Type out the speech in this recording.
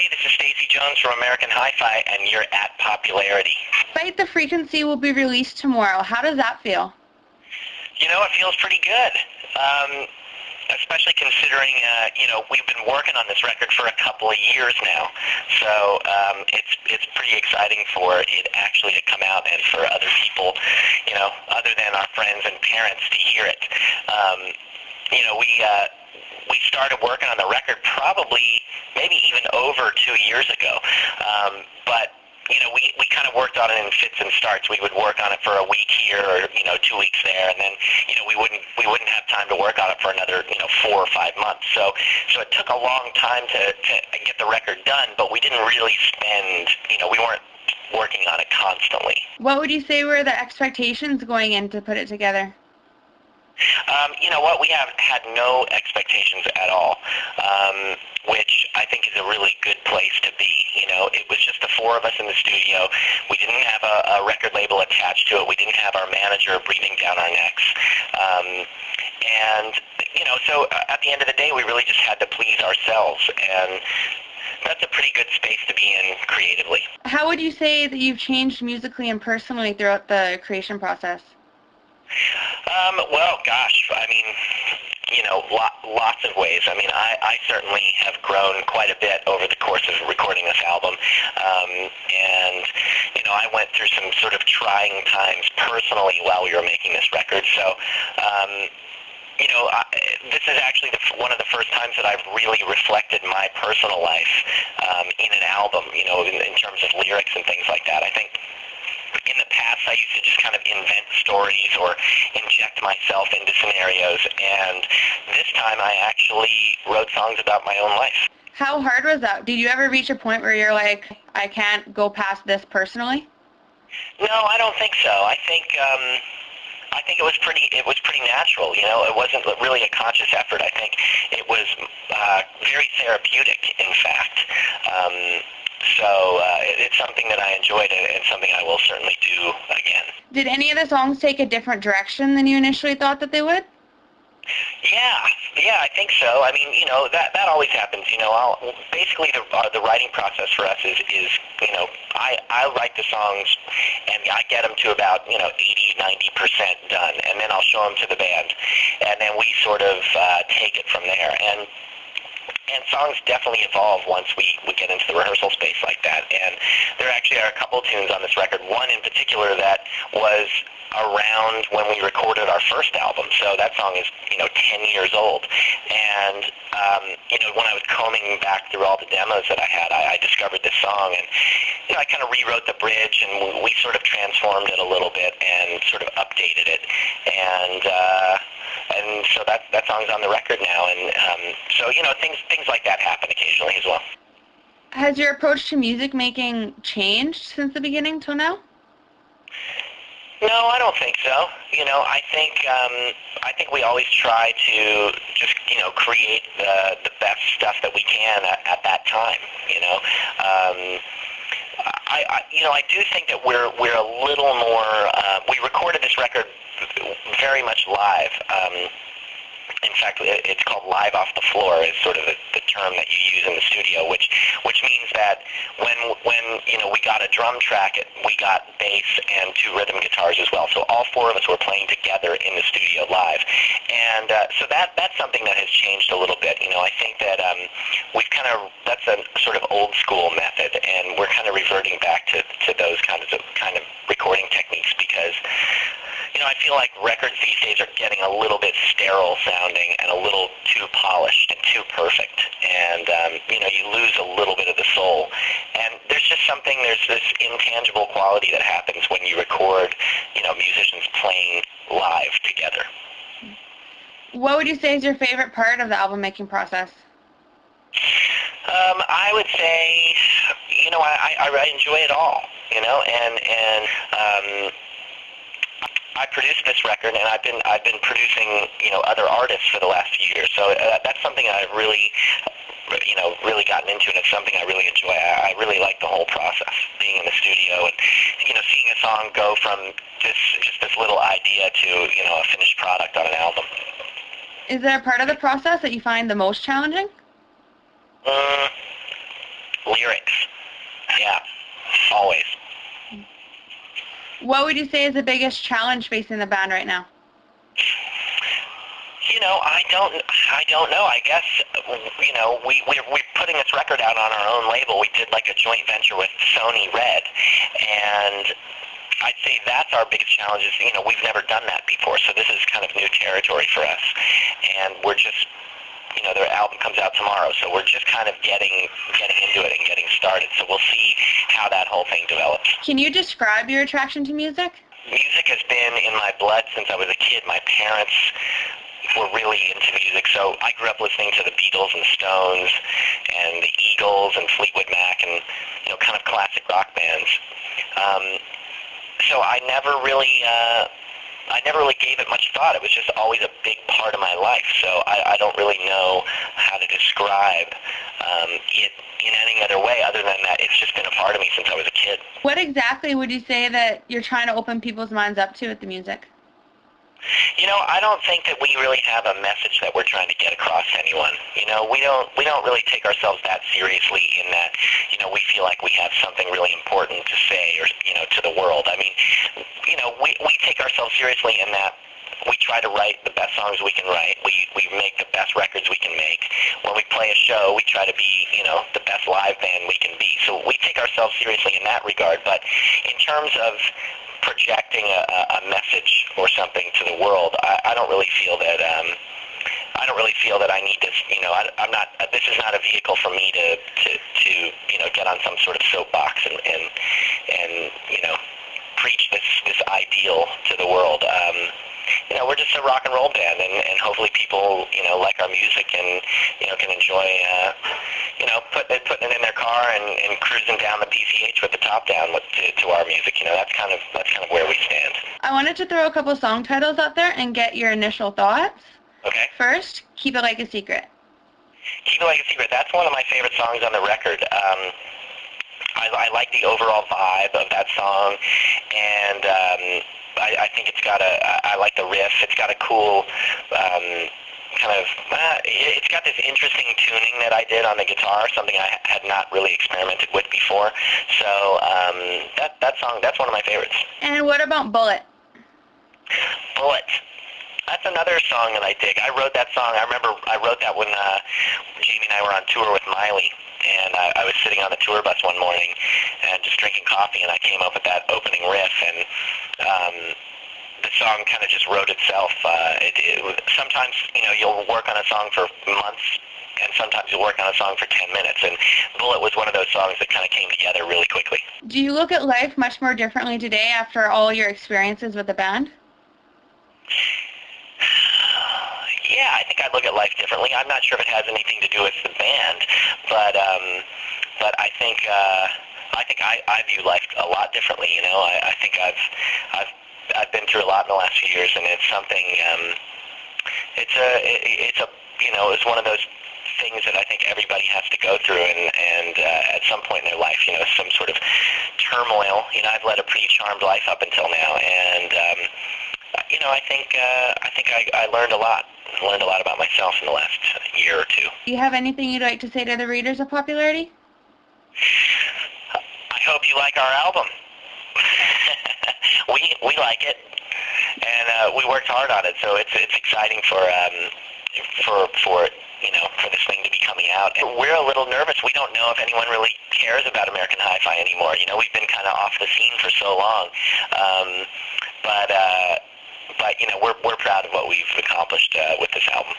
Hey, this is Stacey Jones from American Hi-Fi, and you're at Popularity. Fight the Frequency will be released tomorrow. How does that feel? You know, it feels pretty good, especially considering, we've been working on this record for a couple of years now. So it's pretty exciting for it actually to come out and for other people, other than our friends and parents to hear it. We started working on the record probably maybe even over 2 years ago. But we kind of worked on it in fits and starts. We would work on it for a week here or 2 weeks there, and then we wouldn't have time to work on it for another 4 or 5 months. So it took a long time to get the record done, but we didn't really spend we weren't working on it constantly. What would you say were the expectations going in to put it together? You know what? We have had no expectations at all, which I think is a really good place to be. It was just the four of us in the studio. We didn't have a record label attached to it. We didn't have our manager breathing down our necks. So at the end of the day, we really just had to please ourselves, and that's a pretty good space to be in creatively. How would you say that you've changed musically and personally throughout the creation process? Well, gosh, I mean, lots of ways. I mean, I certainly have grown quite a bit over the course of recording this album. And I went through some sort of trying times personally while we were making this record. So, this is actually one of the first times that I've really reflected my personal life in an album, in terms of lyrics and things like that. I think in the past, I used to just kind of invent stories or inject myself into scenarios, and this time I actually wrote songs about my own life. How hard was that? Did you ever reach a point where you're like, I can't go past this personally? No, I don't think so. I think it was pretty natural. It wasn't really a conscious effort. I think it was very therapeutic, in fact. So it's something that I enjoyed and something I will certainly do again. Did any of the songs take a different direction than you initially thought that they would? Yeah, I think so. I mean, that always happens. Basically the writing process for us is I write the songs and I get them to about 80-90% done, and then I'll show them to the band, and then we sort of take it from there. And songs definitely evolve once we get into the rehearsal space like that. And there actually are a couple tunes on this record, one in particular that was around when we recorded our first album. So that song is, 10 years old. And, when I was combing back through all the demos that I had, I discovered this song, and, I kind of rewrote the bridge, and we sort of transformed it a little bit and sort of updated it. And so that song's on the record now, and so things like that happen occasionally as well. Has your approach to music making changed since the beginning till now? No, I don't think so. I think we always try to just create the best stuff that we can at that time. I do think that we're a little more. We recorded this record very much live. In fact, it's called live off the floor is sort of the term that you use in the studio, which means that when we got a drum track, we got bass and 2 rhythm guitars as well. So all 4 of us were playing together in the studio live, and so that's something that has changed a little bit. I think that that's a sort of old school method, and we're kind of reverting back to those kind of recording techniques because. I feel like records these days are getting a little bit sterile sounding and a little too polished and too perfect. And, you lose a little bit of the soul. And there's this intangible quality that happens when you record, musicians playing live together. What would you say is your favorite part of the album making process? I would say, I enjoy it all, I produced this record, and I've been producing other artists for the last few years. So that's something I've really gotten into, and it's something I really enjoy. I really like the whole process, being in the studio and seeing a song go from just this little idea to a finished product on an album. Is there a part of the process that you find the most challenging? lyrics. Yeah, always. What would you say is the biggest challenge facing the band right now? I don't know. I guess, we're putting this record out on our own label. We did like a joint venture with Sony Red, and I'd say that's our biggest challenge is, we've never done that before, so this is kind of new territory for us. And we're just, their album comes out tomorrow, so we're just kind of getting into it and getting started. So we'll see how that whole thing develops. Can you describe your attraction to music? Music has been in my blood since I was a kid. My parents were really into music, so I grew up listening to the Beatles and the Stones and the Eagles and Fleetwood Mac and, kind of classic rock bands. So I never really gave it much thought. It was just always a big part of my life, so I don't really know how to describe it in any other way other than that it's just been a part of me since I was a kid. What exactly would you say that you're trying to open people's minds up to with the music? I don't think that we really have a message that we're trying to get across to anyone. We don't really take ourselves that seriously in that, we feel like we have something really important to say or, to the world. I mean, we take ourselves seriously in that we try to write the best songs we can write. We make the best records we can make. When we play a show, we try to be, the best live band we can be. So we take ourselves seriously in that regard. But in terms of projecting a message or something to the world, I don't really feel that I need this. I'm not. This is not a vehicle for me to get on some sort of soapbox and preach this ideal to the world. We're just a rock and roll band, and hopefully people like our music and can enjoy putting it in their car and cruising down the PCH with the top down to our music. That's kind of where we stand. I wanted to throw a couple song titles out there and get your initial thoughts. Okay. First, Keep It Like a Secret. Keep It Like a Secret. That's one of my favorite songs on the record. I like the overall vibe of that song, and I think it's got I like the riff. It's got a cool it's got this interesting tuning that I did on the guitar, something I had not really experimented with before. So that song, that's one of my favorites. And what about Bullet? Bullet. That's another song that I dig. I wrote that song. I remember I wrote that when Jamie and I were on tour with Miley, and I was sitting on the tour bus one morning and just drinking coffee, and I came up with that opening riff, and the song kind of just wrote itself. Sometimes, you'll work on a song for months, and sometimes you'll work on a song for 10 minutes, and Bullet was one of those songs that kind of came together really quickly. Do you look at life much more differently today after all your experiences with the band? Yeah, I think I look at life differently. I'm not sure if it has anything to do with the band, but I think I view life a lot differently. I think I've been through a lot in the last few years, and it's something. It's one of those things that I think everybody has to go through, and at some point in their life, some sort of turmoil. I've led a pretty charmed life up until now, and I think I learned a lot. Learned a lot about myself in the last year or two. Do you have anything you'd like to say to the readers of Popularity? I hope you like our album. we like it, and we worked hard on it. So it's exciting for this thing to be coming out. And we're a little nervous. We don't know if anyone really cares about American Hi-Fi anymore. We've been kind of off the scene for so long, but we're proud of what we've accomplished with this album.